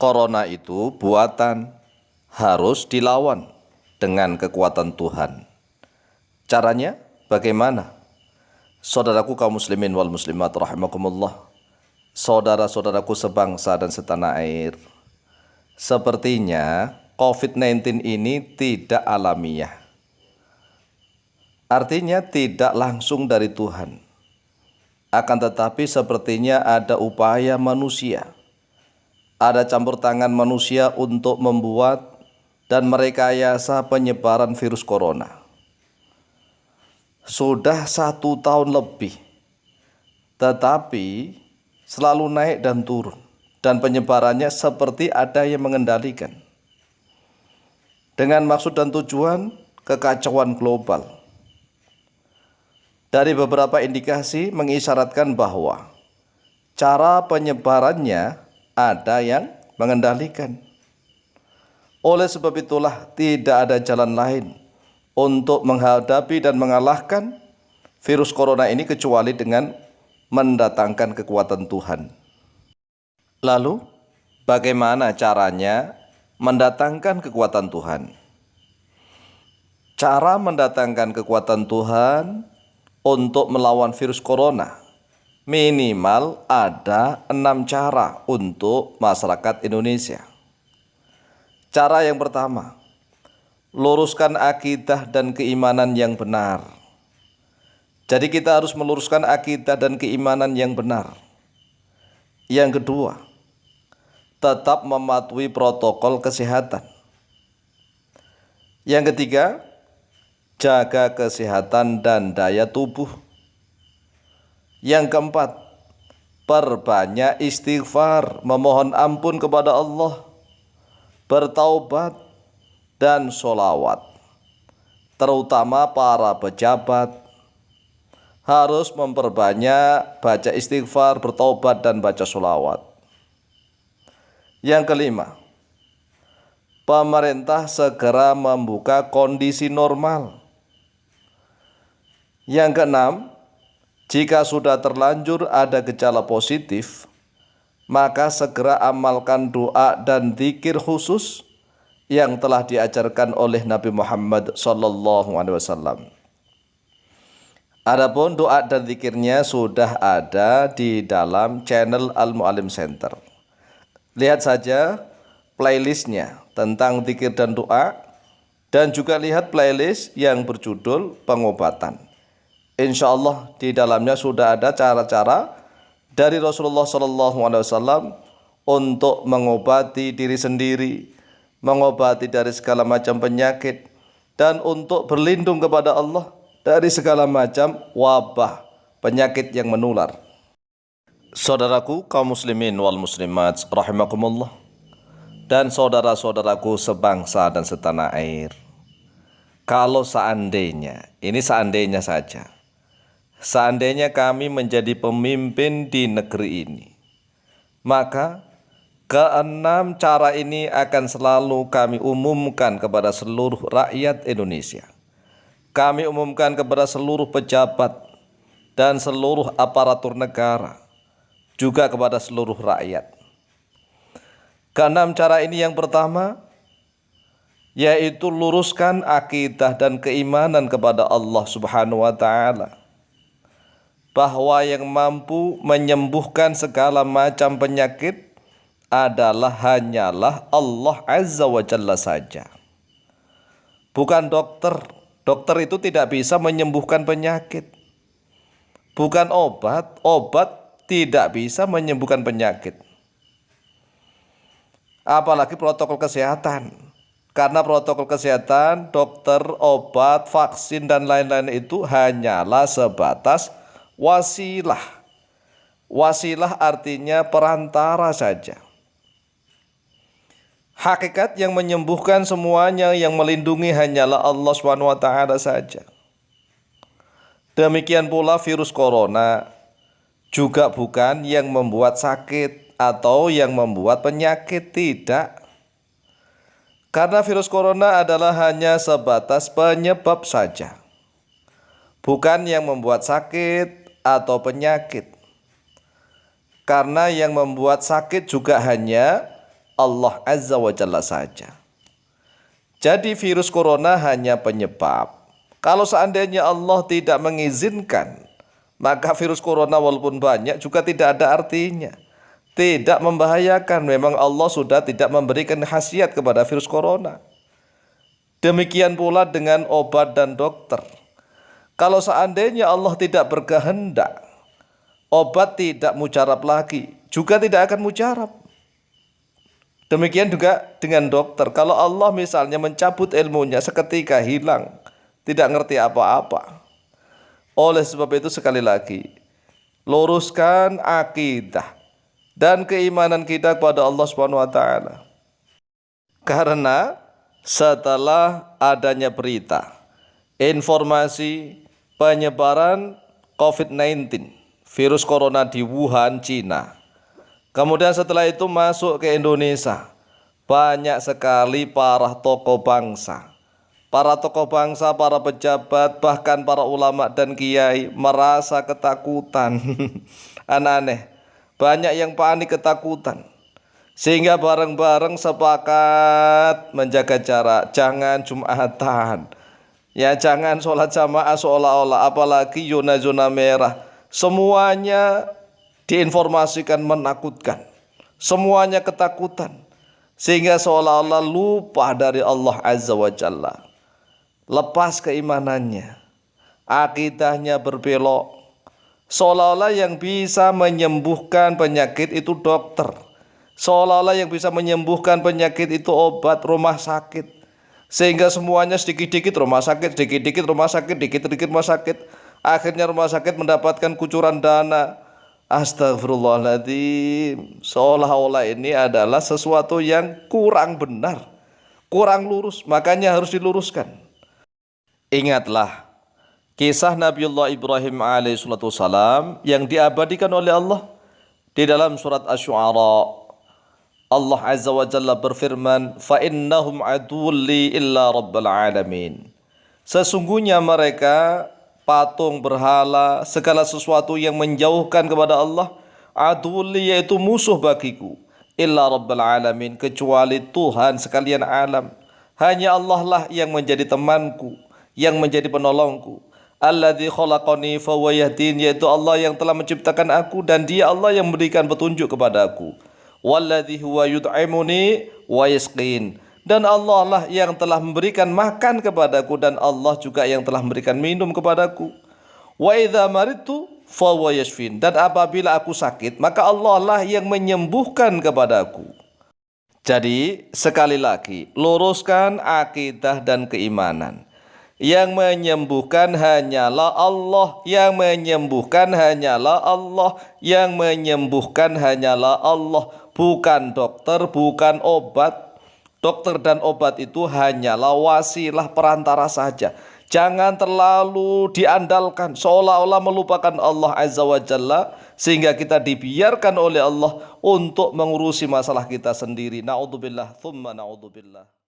Corona itu buatan, harus dilawan dengan kekuatan Tuhan. Caranya bagaimana? Saudaraku kaum muslimin wal muslimat rahimakumullah, saudara-saudaraku sebangsa dan setanah air, sepertinya COVID-19 ini tidak alamiah. Artinya tidak langsung dari Tuhan. Akan tetapi sepertinya ada upaya manusia, ada campur tangan manusia untuk membuat dan merekayasa penyebaran virus corona. Sudah 1 tahun lebih, tetapi selalu naik dan turun, dan penyebarannya seperti ada yang mengendalikan. Dengan maksud dan tujuan kekacauan global. Dari beberapa indikasi mengisyaratkan bahwa cara penyebarannya ada yang mengendalikan. Oleh sebab itulah tidak ada jalan lain untuk menghadapi dan mengalahkan virus corona ini kecuali dengan mendatangkan kekuatan Tuhan. Lalu, bagaimana caranya mendatangkan kekuatan Tuhan? Cara mendatangkan kekuatan Tuhan untuk melawan virus corona minimal ada 6 cara untuk masyarakat Indonesia. Cara yang pertama, luruskan akidah dan keimanan yang benar. Jadi kita harus meluruskan akidah dan keimanan yang benar. Yang kedua, tetap mematuhi protokol kesehatan. Yang ketiga, jaga kesehatan dan daya tubuh. Yang keempat, perbanyak istighfar, memohon ampun kepada Allah, bertaubat dan sholawat. Terutama para pejabat harus memperbanyak baca istighfar, bertaubat dan baca sholawat. Yang kelima, pemerintah segera membuka kondisi normal. Yang keenam, jika sudah terlanjur ada gejala positif, maka segera amalkan doa dan zikir khusus yang telah diajarkan oleh Nabi Muhammad SAW. Adapun doa dan zikirnya sudah ada di dalam channel Al-Mu'alim Center. Lihat saja playlistnya tentang zikir dan doa, dan juga lihat playlist yang berjudul pengobatan. Insya Allah di dalamnya sudah ada cara-cara dari Rasulullah SAW untuk mengobati diri sendiri, mengobati dari segala macam penyakit, dan untuk berlindung kepada Allah dari segala macam wabah penyakit yang menular. Saudaraku kaum muslimin wal muslimat rahimakumullah, dan saudara-saudaraku sebangsa dan setanah air, kalau seandainya, ini seandainya saja, seandainya kami menjadi pemimpin di negeri ini, maka keenam cara ini akan selalu kami umumkan kepada seluruh rakyat Indonesia. Kami umumkan kepada seluruh pejabat dan seluruh aparatur negara, juga kepada seluruh rakyat. Keenam cara ini yang pertama, yaitu luruskan akidah dan keimanan kepada Allah Subhanahu wa Ta'ala, bahwa yang mampu menyembuhkan segala macam penyakit adalah hanyalah Allah Azza wa Jalla saja, bukan dokter. Dokter itu tidak bisa menyembuhkan penyakit. Bukan obat, obat tidak bisa menyembuhkan penyakit. Apalagi protokol kesehatan. Karena protokol kesehatan, dokter, obat, vaksin dan lain-lain itu hanyalah sebatas wasilah. Wasilah artinya perantara saja. Hakikat yang menyembuhkan semuanya, yang melindungi hanyalah Allah SWT saja. Demikian pula virus corona juga bukan yang membuat sakit atau yang membuat penyakit, tidak. Karena virus corona adalah hanya sebatas penyebab saja, bukan yang membuat sakit atau penyakit. Karena yang membuat sakit juga hanya Allah Azza wa Jalla saja. Jadi virus corona hanya penyebab. Kalau seandainya Allah tidak mengizinkan, maka virus corona walaupun banyak juga tidak ada artinya. Tidak membahayakan, memang Allah sudah tidak memberikan khasiat kepada virus corona. Demikian pula dengan obat dan dokter. Kalau seandainya Allah tidak berkehendak, obat tidak mujarab lagi, juga tidak akan mujarab. Demikian juga dengan dokter. Kalau Allah misalnya mencabut ilmunya seketika hilang, tidak ngerti apa-apa. Oleh sebab itu sekali lagi, luruskan akidah dan keimanan kita kepada Allah Subhanahu wa taala. Karena setelah adanya berita, informasi penyebaran COVID-19, virus corona di Wuhan, Cina, kemudian setelah itu masuk ke Indonesia, banyak sekali para tokoh bangsa, para pejabat, bahkan para ulama dan kiai merasa ketakutan. Aneh-aneh. Banyak yang panik ketakutan, sehingga bareng-bareng sepakat menjaga jarak, jangan Jumatan, ya jangan sholat jamaah seolah-olah, apalagi zona-zona merah. Semuanya diinformasikan menakutkan, semuanya ketakutan, sehingga seolah-olah lupa dari Allah Azza wa Jalla, lepas keimanannya, akidahnya berbelok. Seolah-olah yang bisa menyembuhkan penyakit itu dokter. Seolah-olah yang bisa menyembuhkan penyakit itu obat, rumah sakit. Sehingga semuanya sedikit-dikit rumah sakit, sedikit-dikit rumah sakit, dikit-dikit rumah sakit. Akhirnya rumah sakit mendapatkan kucuran dana. Astagfirullahaladzim. Seolah-olah ini adalah sesuatu yang kurang benar, kurang lurus, makanya harus diluruskan. Ingatlah kisah Nabiullah Ibrahim alaihissalam yang diabadikan oleh Allah di dalam surat Asy-Syu'ara. Allah Azza wa Jalla berfirman, "Fa innahum aduwwun li illa rabbil alamin." Sesungguhnya mereka patung berhala, segala sesuatu yang menjauhkan kepada Allah, aduwwun li, yaitu musuh bagiku, illa rabbil alamin, kecuali Tuhan sekalian alam. Hanya Allah lah yang menjadi temanku, yang menjadi penolongku. Alladzi khalaqani fahuwa yahdin, yaitu Allah yang telah menciptakan aku dan Dia Allah yang memberikan petunjuk kepadaku. Walladzi huwa yut'imuni wa yasqin, dan Allah lah yang telah memberikan makan kepadaku dan Allah juga yang telah memberikan minum kepadaku. Wa idza maridtu fahuwa yashfin, dan apabila aku sakit maka Allah lah yang menyembuhkan kepadaku. Jadi sekali lagi, luruskan akidah dan keimanan. Yang menyembuhkan hanyalah Allah, yang menyembuhkan hanyalah Allah, yang menyembuhkan hanyalah Allah, bukan dokter, bukan obat. Dokter dan obat itu hanyalah wasilah, perantara saja. Jangan terlalu diandalkan, seolah-olah melupakan Allah Azza wa Jalla, sehingga kita dibiarkan oleh Allah untuk mengurusi masalah kita sendiri. Na'udzubillah, thumma na'udzubillah.